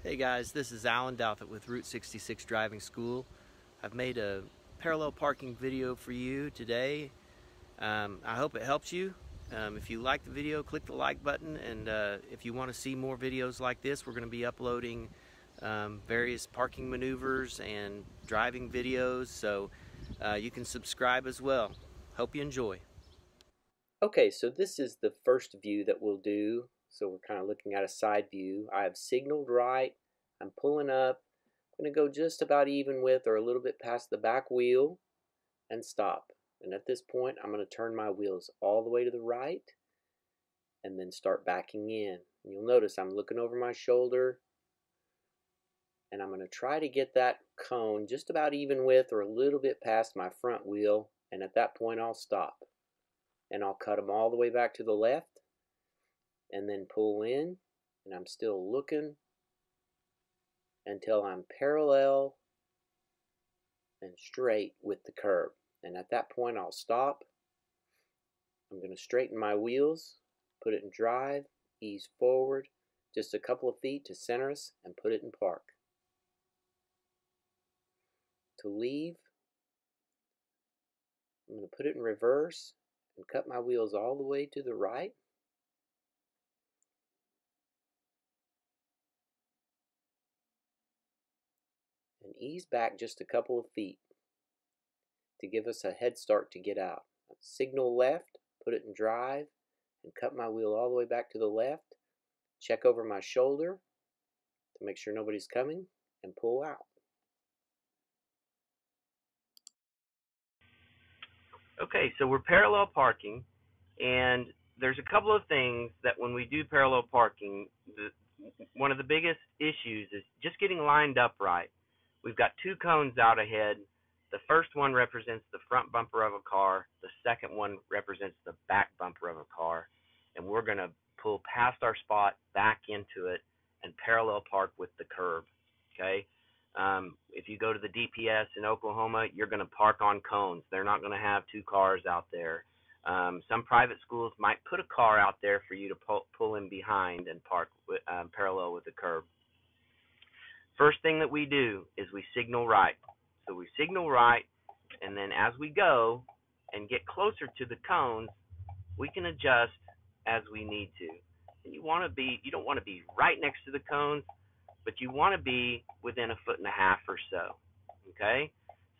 Hey guys, this is Alan Douthit with Route 66 Driving School. I've made a parallel parking video for you today. I hope it helps you. If you like the video, click the like button, and if you want to see more videos like this, we're going to be uploading various parking maneuvers and driving videos, so you can subscribe as well. Hope you enjoy. Okay, so this is the first view that we'll do. So we're kind of looking at a side view. I have signaled right. I'm pulling up. I'm going to go just about even with or a little bit past the back wheel and stop. And at this point, I'm going to turn my wheels all the way to the right and then start backing in. And you'll notice I'm looking over my shoulder, and I'm going to try to get that cone just about even with or a little bit past my front wheel. And at that point, I'll stop. And I'll cut them all the way back to the left and then pull in, and I'm still looking until I'm parallel and straight with the curb. And at that point, I'll stop. I'm going to straighten my wheels, put it in drive, ease forward just a couple of feet to center us, and put it in park. To leave, I'm going to put it in reverse and cut my wheels all the way to the right. And ease back just a couple of feet to give us a head start to get out. Signal left, put it in drive, and cut my wheel all the way back to the left. Check over my shoulder to make sure nobody's coming, and pull out. Okay, so we're parallel parking, and there's a couple of things that when we do parallel parking, one of the biggest issues is just getting lined up right. We've got two cones out ahead. The first one represents the front bumper of a car. The second one represents the back bumper of a car. And we're going to pull past our spot, back into it, and parallel park with the curb. Okay? If you go to the DPS in Oklahoma, you're going to park on cones. They're not going to have two cars out there. Some private schools might put a car out there for you to pull in behind and park parallel with the curb. First thing that we do is we signal right. So we signal right, and then as we go and get closer to the cones, we can adjust as we need to. And you don't want to be right next to the cones, but you want to be within 1.5 feet or so. Okay?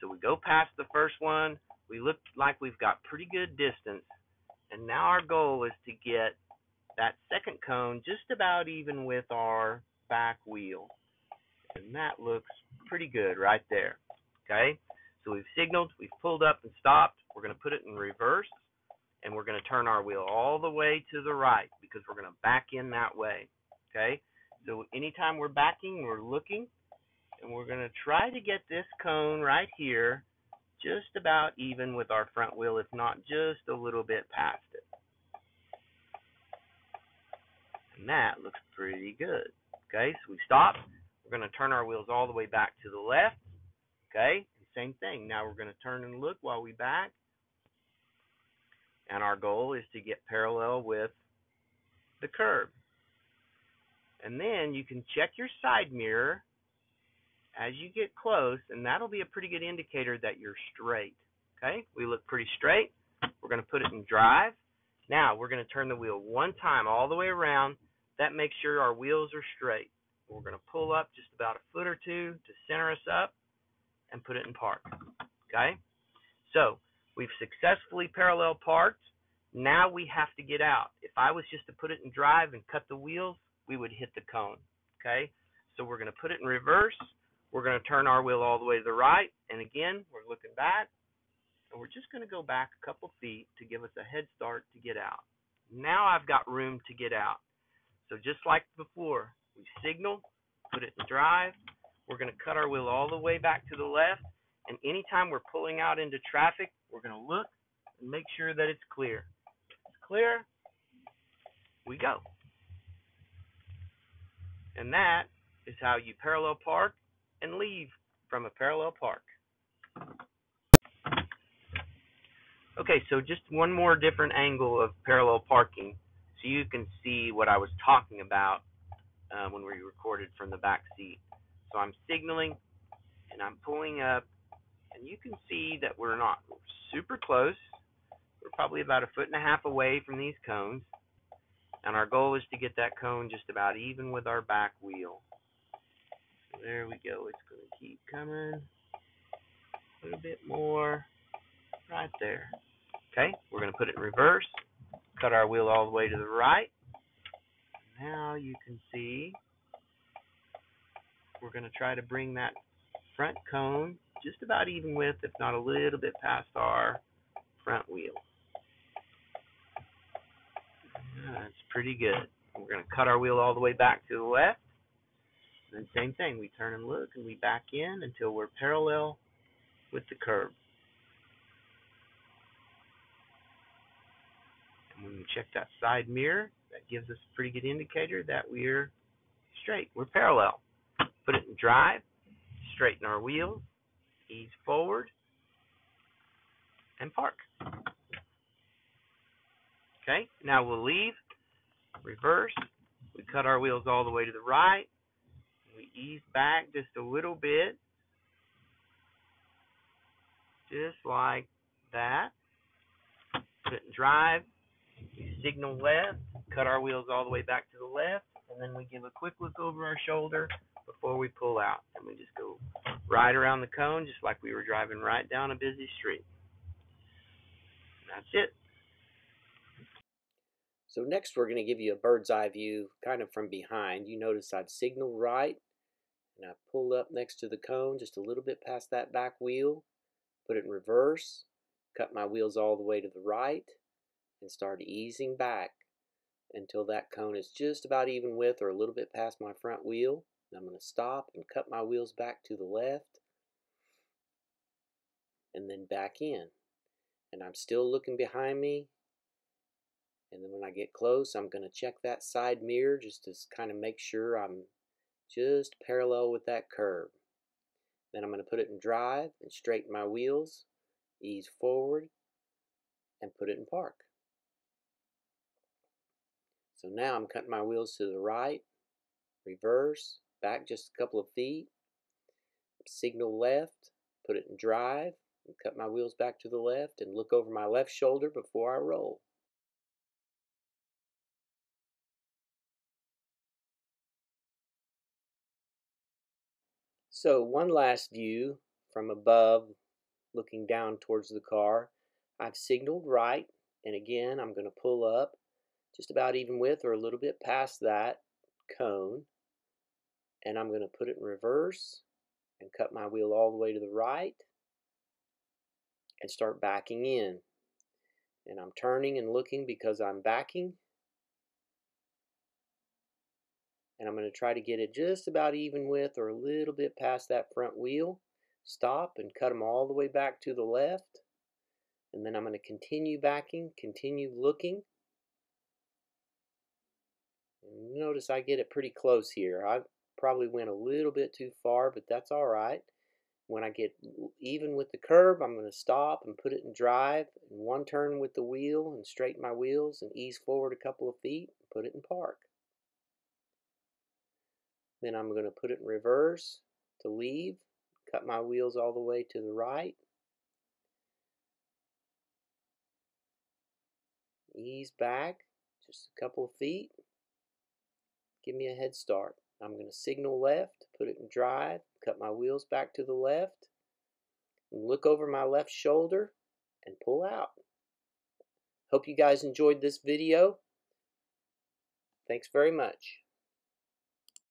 So we go past the first one. We look like we've got pretty good distance, and now our goal is to get that second cone just about even with our back wheel. And that looks pretty good right there. Okay? So we've signaled, we've pulled up and stopped. We're going to put it in reverse, and we're going to turn our wheel all the way to the right because we're going to back in that way. Okay? So anytime we're backing, we're looking, and we're going to try to get this cone right here just about even with our front wheel, if not just a little bit past it. And that looks pretty good. Okay? So we stop. We're going to turn our wheels all the way back to the left. Okay? Same thing. Now we're going to turn and look while we back. And our goal is to get parallel with the curb. And then you can check your side mirror as you get close, and that'll be a pretty good indicator that you're straight. Okay? We look pretty straight. We're going to put it in drive. Now we're going to turn the wheel one time all the way around. That makes sure our wheels are straight. We're going to pull up just about 1 foot or 2 to center us up and put it in park. Okay? So we've successfully parallel parked. Now we have to get out. If I was just to put it in drive and cut the wheels, we would hit the cone. Okay? So we're going to put it in reverse. We're going to turn our wheel all the way to the right. And again, we're looking back. And we're just going to go back a couple feet to give us a head start to get out. Now I've got room to get out. So just like before, we signal, put it in drive. We're going to cut our wheel all the way back to the left, and anytime we're pulling out into traffic, we're going to look and make sure that it's clear. It's clear, we go. And that is how you parallel park and leave from a parallel park. Okay, so just one more different angle of parallel parking so you can see what I was talking about when we recorded from the back seat. So I'm signaling and I'm pulling up, and you can see that we're not super close. We're probably about 1.5 feet away from these cones, and our goal is to get that cone just about even with our back wheel. There we go. It's going to keep coming. A little bit more. Right there. Okay, we're going to put it in reverse. Cut our wheel all the way to the right. Now you can see we're going to try to bring that front cone just about even with, if not a little bit past our front wheel. That's pretty good. We're going to cut our wheel all the way back to the left. And then same thing, we turn and look and we back in until we're parallel with the curb. And when we check that side mirror, that gives us a pretty good indicator that we're straight. We're parallel. Put it in drive, straighten our wheels, ease forward, and park. Okay, now we'll leave, reverse, we cut our wheels all the way to the right, we ease back just a little bit, just like that. Put it in drive, we signal left, cut our wheels all the way back to the left, and then we give a quick look over our shoulder before we pull out. And we just go right around the cone just like we were driving right down a busy street. And that's it. So next we're going to give you a bird's eye view kind of from behind. You notice I've signaled right and I pulled up next to the cone just a little bit past that back wheel, put it in reverse, cut my wheels all the way to the right, and start easing back until that cone is just about even with or a little bit past my front wheel. I'm going to stop and cut my wheels back to the left and then back in. And I'm still looking behind me. And then when I get close, I'm going to check that side mirror just to kind of make sure I'm just parallel with that curb. Then I'm going to put it in drive and straighten my wheels, ease forward, and put it in park. So now I'm cutting my wheels to the right, reverse, back just a couple of feet, signal left, put it in drive, and cut my wheels back to the left and look over my left shoulder before I roll. So one last view from above looking down towards the car. I've signaled right, and again I'm going to pull up just about even with or a little bit past that cone, and I'm going to put it in reverse and cut my wheel all the way to the right and start backing in. And I'm turning and looking because I'm backing, and I'm going to try to get it just about even with or a little bit past that front wheel. Stop and cut them all the way back to the left, and then I'm going to continue backing, continue looking. And notice I get it pretty close here. I probably went a little bit too far, but that's all right. When I get even with the curb, I'm going to stop and put it in drive, and one turn with the wheel and straighten my wheels and ease forward a couple of feet and put it in park. Then I'm going to put it in reverse to leave, cut my wheels all the way to the right, ease back just a couple of feet, give me a head start. I'm going to signal left, put it in drive, cut my wheels back to the left, and look over my left shoulder and pull out. Hope you guys enjoyed this video. Thanks very much.